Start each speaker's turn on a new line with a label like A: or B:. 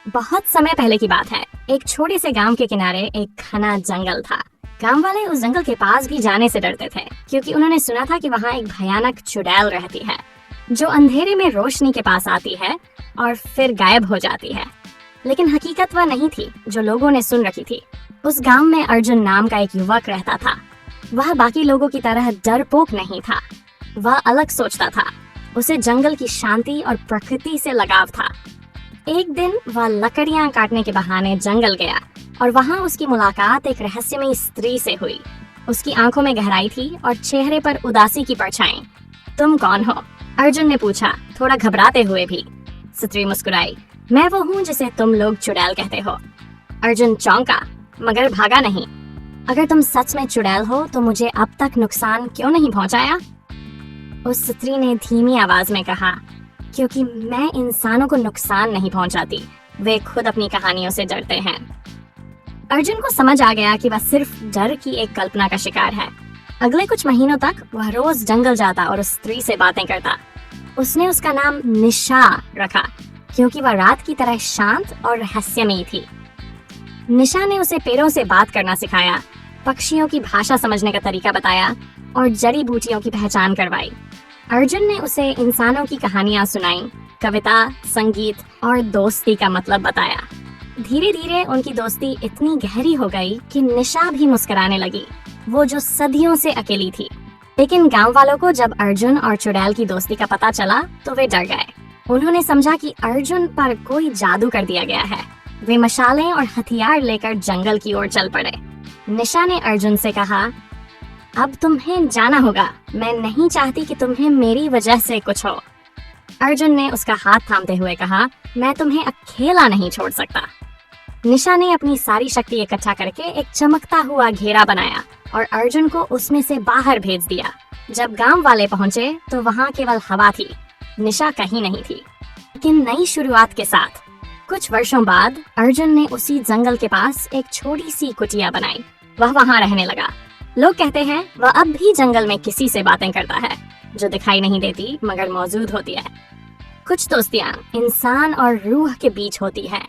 A: बहुत समय पहले की बात है। एक छोटे से गांव के किनारे एक घना जंगल था। गांव वाले उस जंगल के पास भी जाने से डरते थे, क्योंकि उन्होंने सुना था कि वहाँ एक भयानक चुड़ैल रहती है, जो अंधेरे में रोशनी के पास आती है और फिर गायब हो जाती है। लेकिन हकीकत वह नहीं थी जो लोगों ने सुन रखी थी। उस गांव में अर्जुन नाम का एक युवक रहता था। वह बाकी लोगों की तरह डरपोक नहीं था। वह अलग सोचता था। उसे जंगल की शांति और प्रकृति से लगाव था। एक दिन वह लकड़ियां काटने के बहाने जंगल गया और वहां उसकी मुलाकात एक रहस्यमयी स्त्री से हुई। उसकी आंखों में गहराई थी और चेहरे पर उदासी की परछाई। तुम कौन हो? अर्जुन ने पूछा, थोड़ा घबराते हुए भी। स्त्री मुस्कुराई, मैं वो हूँ जिसे तुम लोग चुड़ैल कहते हो। अर्जुन चौंका, मगर भागा नहीं। अगर तुम सच में चुड़ैल हो तो मुझे अब तक नुकसान क्यों नहीं पहुंचाया? उस स्त्री ने धीमी आवाज में कहा, क्योंकि मैं इंसानों को नुकसान नहीं पहुंचाती, वे खुद अपनी कहानियों से डरते हैं। अर्जुन को समझ आ गया कि वह सिर्फ डर की एक कल्पना का शिकार है। अगले कुछ महीनों तक वह रोज जंगल जाता और उस स्त्री से बातें करता। उसने उसका नाम निशा रखा, क्योंकि वह रात की तरह शांत और रहस्यमयी थी। निशा ने उसे पेड़ों से बात करना सिखाया, पक्षियों की भाषा समझने का तरीका बताया और जड़ी बूटियों की पहचान करवाई। अर्जुन ने उसे इंसानों की कहानियां सुनाई, कविता, संगीत और दोस्ती का मतलब बताया। धीरे धीरे उनकी दोस्ती इतनी गहरी हो गई कि निशा भी मुस्कुराने लगी, वो जो सदियों से अकेली थी। लेकिन गांव वालों को जब अर्जुन और चुड़ैल की दोस्ती का पता चला तो वे डर गए। उन्होंने समझा कि अर्जुन पर कोई जादू कर दिया गया है। वे मशालें और हथियार लेकर जंगल की ओर चल पड़े। निशा ने अर्जुन से कहा, अब तुम्हें जाना होगा, मैं नहीं चाहती कि तुम्हें मेरी वजह से कुछ हो। अर्जुन ने उसका हाथ थामते हुए कहा, मैं तुम्हें अकेला नहीं छोड़ सकता। निशा ने अपनी सारी शक्ति इकट्ठा करके एक चमकता हुआ घेरा बनाया और अर्जुन को उसमें से बाहर भेज दिया। जब गांव वाले पहुंचे तो वहां केवल हवा थी, निशा कहीं नहीं थी। लेकिन नई शुरुआत के साथ कुछ वर्षों बाद अर्जुन ने उसी जंगल के पास एक छोटी सी कुटिया बनाई। वह वहां रहने लगा। लोग कहते हैं वह अब भी जंगल में किसी से बातें करता है, जो दिखाई नहीं देती मगर मौजूद होती है। कुछ दोस्तियां इंसान और रूह के बीच होती है,